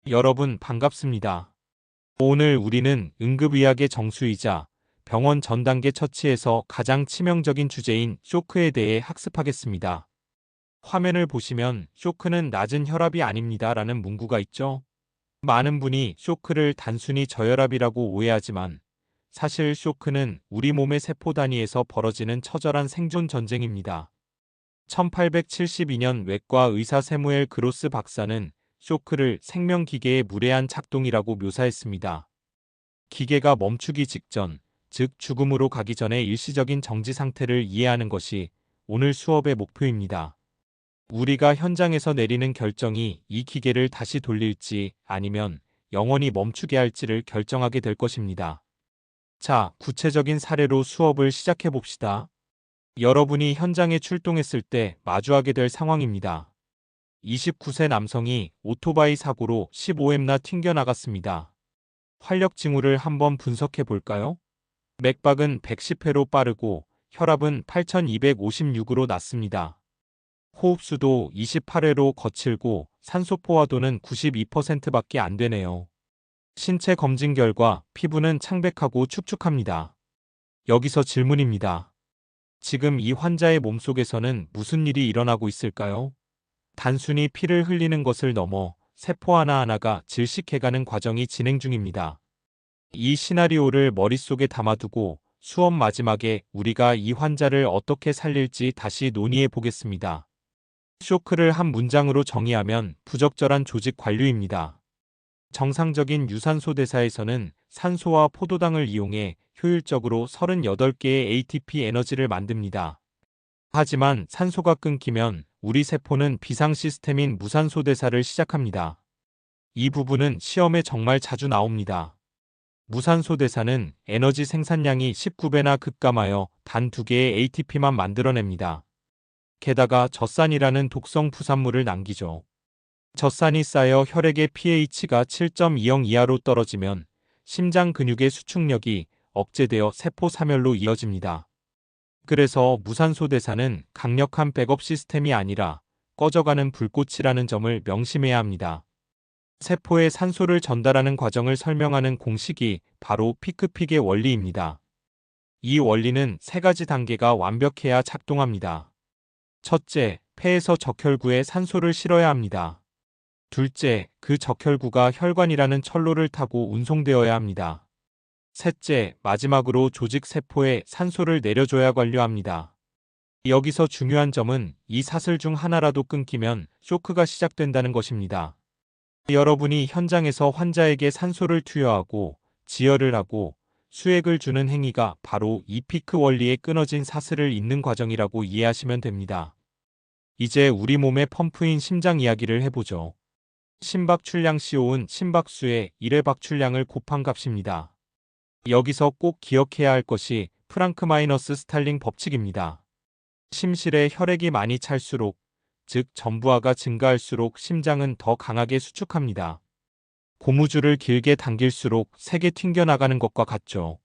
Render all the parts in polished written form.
여러분 반갑습니다. 오늘 우리는 응급의학의 정수이자 병원 전 단계 처치에서 가장 치명적인 주제인 쇼크에 대해 학습하겠습니다. 화면을 보시면 쇼크는 낮은 혈압이 아닙니다 라는 문구가 있죠. 많은 분이 쇼크를 단순히 저혈압이라고 오해하지만 사실 쇼크는 우리 몸의 세포 단위에서 벌어지는 처절한 생존 전쟁입니다. 1872년 외과 의사 세무엘 그로스 박사는 쇼크를 생명기계의 무례한 작동이라고 묘사했습니다. 기계가 멈추기 직전, 즉 죽음으로 가기 전에 일시적인 정지 상태를 이해하는 것이 오늘 수업의 목표입니다. 우리가 현장에서 내리는 결정이 이 기계를 다시 돌릴지 아니면 영원히 멈추게 할지를 결정하게 될 것입니다. 자, 구체적인 사례로 수업을 시작해 봅시다. 여러분이 현장에 출동했을 때 마주하게 될 상황입니다. 29세 남성이 오토바이 사고로 15m나 튕겨나갔습니다. 활력 징후를 한번 분석해 볼까요? 맥박은 110회로 빠르고 혈압은 8256으로 낮습니다. 호흡수도 28회로 거칠고 산소 포화도는 92%밖에 안 되네요. 신체 검진 결과 피부는 창백하고 축축합니다. 여기서 질문입니다. 지금 이 환자의 몸속에서는 무슨 일이 일어나고 있을까요? 단순히 피를 흘리는 것을 넘어 세포 하나하나가 질식해가는 과정이 진행 중입니다. 이 시나리오를 머릿속에 담아두고 수업 마지막에 우리가 이 환자를 어떻게 살릴지 다시 논의해 보겠습니다. 쇼크를 한 문장으로 정의하면 부적절한 조직 관료입니다. 정상적인 유산소 대사에서는 산소와 포도당을 이용해 효율적으로 38개의 ATP 에너지를 만듭니다. 하지만 산소가 끊기면 우리 세포는 비상 시스템인 무산소 대사를 시작합니다. 이 부분은 시험에 정말 자주 나옵니다. 무산소 대사는 에너지 생산량이 19배나 급감하여 단 2개의 ATP만 만들어냅니다. 게다가 젖산이라는 독성 부산물을 남기죠. 젖산이 쌓여 혈액의 pH가 7.20 이하로 떨어지면 심장 근육의 수축력이 억제되어 세포 사멸로 이어집니다. 그래서 무산소 대사는 강력한 백업 시스템이 아니라 꺼져가는 불꽃이라는 점을 명심해야 합니다. 세포에 산소를 전달하는 과정을 설명하는 공식이 바로 피크픽의 원리입니다. 이 원리는 3가지 단계가 완벽해야 작동합니다. 첫째, 폐에서 적혈구에 산소를 실어야 합니다. 둘째, 그 적혈구가 혈관이라는 철로를 타고 운송되어야 합니다. 셋째, 마지막으로 조직 세포에 산소를 내려줘야 완료합니다. 여기서 중요한 점은 이 사슬 중 하나라도 끊기면 쇼크가 시작된다는 것입니다. 여러분이 현장에서 환자에게 산소를 투여하고 지혈을 하고 수액을 주는 행위가 바로 이 피크 원리의 끊어진 사슬을 잇는 과정이라고 이해하시면 됩니다. 이제 우리 몸의 펌프인 심장 이야기를 해보죠. 심박출량 CO는 심박수의 1회 박출량을 곱한 값입니다. 여기서 꼭 기억해야 할 것이 프랑크 마이너스 스탈링 법칙입니다. 심실에 혈액이 많이 찰수록, 즉 전부하가 증가할수록 심장은 더 강하게 수축합니다. 고무줄을 길게 당길수록 세게 튕겨나가는 것과 같죠.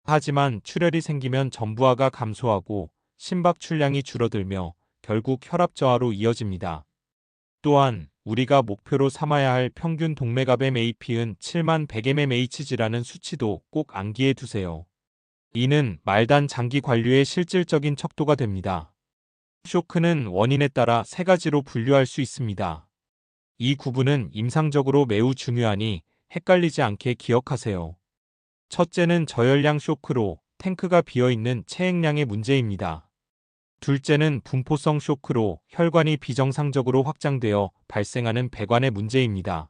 하지만 출혈이 생기면 전부하가 감소하고 심박출량이 줄어들며 결국 혈압 저하로 이어집니다. 또한 우리가 목표로 삼아야 할 평균 동맥압의 AP은 7100mmHg라는 수치도 꼭 암기해 두세요. 이는 말단 장기 관료의 실질적인 척도가 됩니다. 쇼크는 원인에 따라 3가지로 분류할 수 있습니다. 이 구분은 임상적으로 매우 중요하니 헷갈리지 않게 기억하세요. 첫째는 저혈량 쇼크로 탱크가 비어있는 체액량의 문제입니다. 둘째는 분포성 쇼크로 혈관이 비정상적으로 확장되어 발생하는 배관의 문제입니다.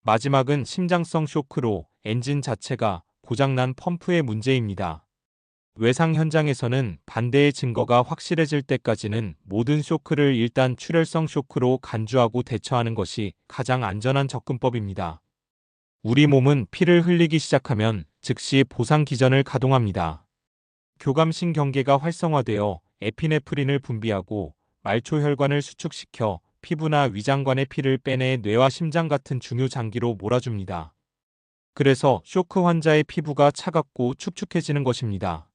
마지막은 심장성 쇼크로 엔진 자체가 고장난 펌프의 문제입니다. 외상 현장에서는 반대의 증거가 확실해질 때까지는 모든 쇼크를 일단 출혈성 쇼크로 간주하고 대처하는 것이 가장 안전한 접근법입니다. 우리 몸은 피를 흘리기 시작하면 즉시 보상 기전을 가동합니다. 교감신경계가 활성화되어 에피네프린을 분비하고 말초혈관을 수축시켜 피부나 위장관의 피를 빼내 뇌와 심장 같은 중요 장기로 몰아줍니다. 그래서 쇼크 환자의 피부가 차갑고 축축해지는 것입니다.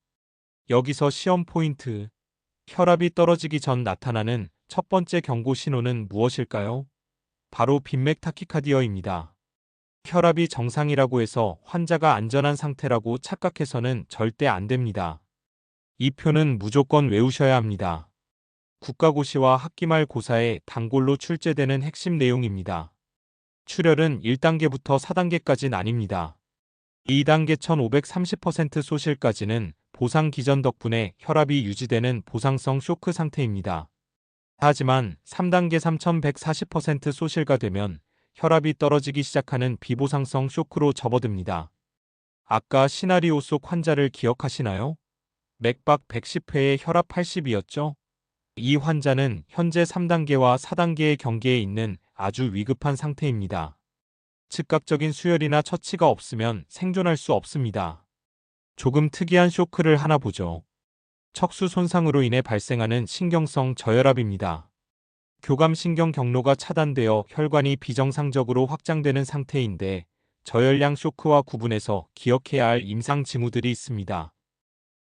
여기서 시험 포인트. 혈압이 떨어지기 전 나타나는 첫 번째 경고 신호는 무엇일까요? 바로 빈맥 타키카디어입니다. 혈압이 정상이라고 해서 환자가 안전한 상태라고 착각해서는 절대 안 됩니다. 이 표는 무조건 외우셔야 합니다. 국가고시와 학기말 고사에 단골로 출제되는 핵심 내용입니다. 출혈은 1단계부터 4단계까지 나뉩니다. 2단계 1530% 소실까지는 보상 기전 덕분에 혈압이 유지되는 보상성 쇼크 상태입니다. 하지만 3단계 3140% 소실가 되면 혈압이 떨어지기 시작하는 비보상성 쇼크로 접어듭니다. 아까 시나리오 속 환자를 기억하시나요? 맥박 110회에 혈압 80이었죠? 이 환자는 현재 3단계와 4단계의 경계에 있는 아주 위급한 상태입니다. 즉각적인 수혈이나 처치가 없으면 생존할 수 없습니다. 조금 특이한 쇼크를 하나 보죠. 척수 손상으로 인해 발생하는 신경성 저혈압입니다. 교감신경 경로가 차단되어 혈관이 비정상적으로 확장되는 상태인데 저혈량 쇼크와 구분해서 기억해야 할 임상 징후들이 있습니다.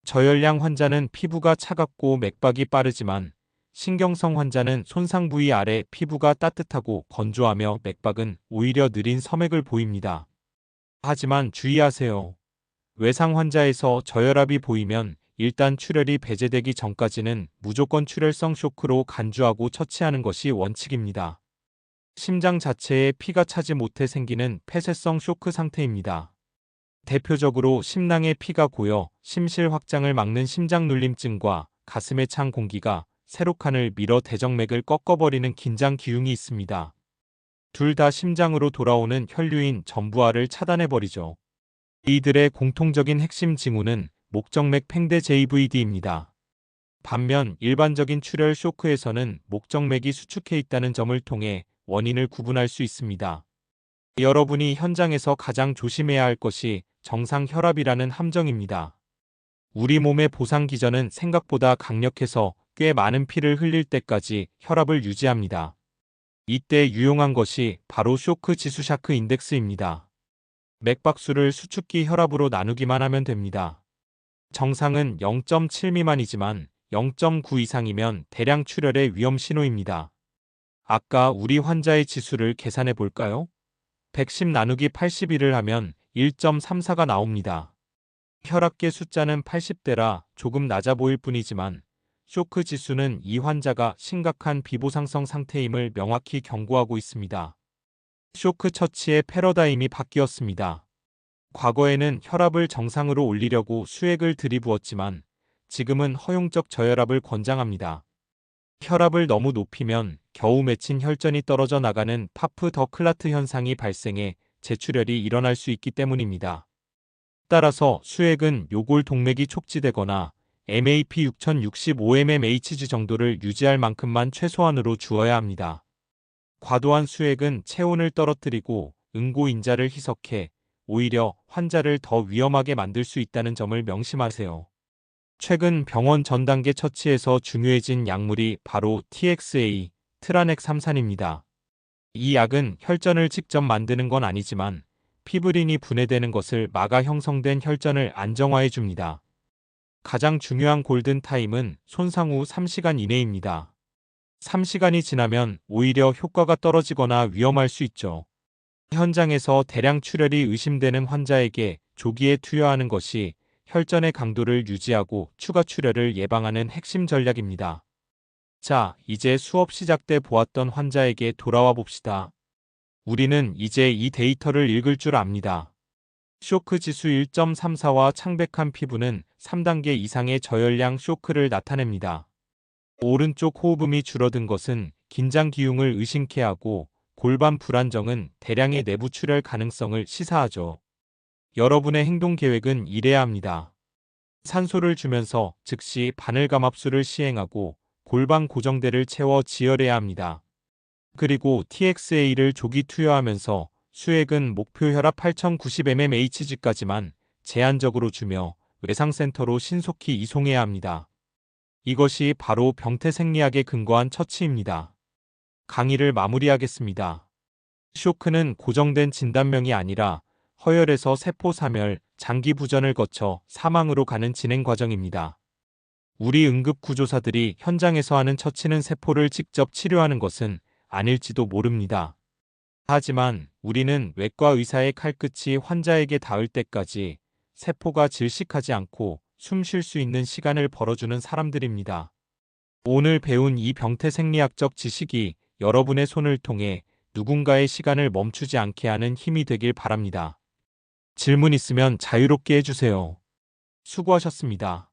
저혈량 환자는 피부가 차갑고 맥박이 빠르지만 신경성 환자는 손상 부위 아래 피부가 따뜻하고 건조하며 맥박은 오히려 느린 서맥을 보입니다. 하지만 주의하세요. 외상 환자에서 저혈압이 보이면 일단 출혈이 배제되기 전까지는 무조건 출혈성 쇼크로 간주하고 처치하는 것이 원칙입니다. 심장 자체에 피가 차지 못해 생기는 폐쇄성 쇼크 상태입니다. 대표적으로 심낭에 피가 고여 심실 확장을 막는 심장눌림증과 가슴에 찬 공기가 세로칸을 밀어 대정맥을 꺾어버리는 긴장 기흉이 있습니다. 둘 다 심장으로 돌아오는 혈류인 전부하를 차단해버리죠. 이들의 공통적인 핵심 징후는 목정맥 팽대 JVD입니다. 반면 일반적인 출혈 쇼크에서는 목정맥이 수축해 있다는 점을 통해 원인을 구분할 수 있습니다. 여러분이 현장에서 가장 조심해야 할 것이 정상 혈압이라는 함정입니다. 우리 몸의 보상 기전은 생각보다 강력해서 꽤 많은 피를 흘릴 때까지 혈압을 유지합니다. 이때 유용한 것이 바로 쇼크 지수 샤크 인덱스입니다. 맥박수를 수축기 혈압으로 나누기만 하면 됩니다. 정상은 0.7 미만이지만 0.9 이상이면 대량 출혈의 위험 신호입니다. 아까 우리 환자의 지수를 계산해 볼까요? 110 나누기 81을 하면 1.34가 나옵니다. 혈압계 숫자는 80대라 조금 낮아 보일 뿐이지만 쇼크 지수는 이 환자가 심각한 비보상성 상태임을 명확히 경고하고 있습니다. 쇼크 처치의 패러다임이 바뀌었습니다. 과거에는 혈압을 정상으로 올리려고 수액을 들이부었지만 지금은 허용적 저혈압을 권장합니다. 혈압을 너무 높이면 겨우 맺힌 혈전이 떨어져 나가는 파프 더 클라트 현상이 발생해 재출혈이 일어날 수 있기 때문입니다. 따라서 수액은 요골 동맥이 촉지되거나 MAP 6065mmHg 정도를 유지할 만큼만 최소한으로 주어야 합니다. 과도한 수액은 체온을 떨어뜨리고 응고인자를 희석해 오히려 환자를 더 위험하게 만들 수 있다는 점을 명심하세요. 최근 병원 전 단계 처치에서 중요해진 약물이 바로 TXA, 트라넥삼산입니다. 이 약은 혈전을 직접 만드는 건 아니지만 피브린이 분해되는 것을 막아 형성된 혈전을 안정화해 줍니다. 가장 중요한 골든타임은 손상 후 3시간 이내입니다. 3시간이 지나면 오히려 효과가 떨어지거나 위험할 수 있죠. 현장에서 대량 출혈이 의심되는 환자에게 조기에 투여하는 것이 혈전의 강도를 유지하고 추가 출혈을 예방하는 핵심 전략입니다. 자, 이제 수업 시작 때 보았던 환자에게 돌아와 봅시다. 우리는 이제 이 데이터를 읽을 줄 압니다. 쇼크 지수 1.34와 창백한 피부는 3단계 이상의 저혈량 쇼크를 나타냅니다. 오른쪽 호흡음이 줄어든 것은 긴장 기흉을 의심케 하고 골반 불안정은 대량의 내부 출혈 가능성을 시사하죠. 여러분의 행동 계획은 이래야 합니다. 산소를 주면서 즉시 바늘감압술을 시행하고 골반 고정대를 채워 지혈해야 합니다. 그리고 TXA를 조기 투여하면서 수액은 목표 혈압 8090mmHg까지만 제한적으로 주며 외상센터로 신속히 이송해야 합니다. 이것이 바로 병태생리학에 근거한 처치입니다. 강의를 마무리하겠습니다. 쇼크는 고정된 진단명이 아니라 허혈에서 세포 사멸, 장기 부전을 거쳐 사망으로 가는 진행 과정입니다. 우리 응급구조사들이 현장에서 하는 처치는 세포를 직접 치료하는 것은 아닐지도 모릅니다. 하지만 우리는 외과 의사의 칼끝이 환자에게 닿을 때까지 세포가 질식하지 않고 숨 쉴 수 있는 시간을 벌어주는 사람들입니다. 오늘 배운 이 병태 생리학적 지식이 여러분의 손을 통해 누군가의 시간을 멈추지 않게 하는 힘이 되길 바랍니다. 질문 있으면 자유롭게 해주세요. 수고하셨습니다.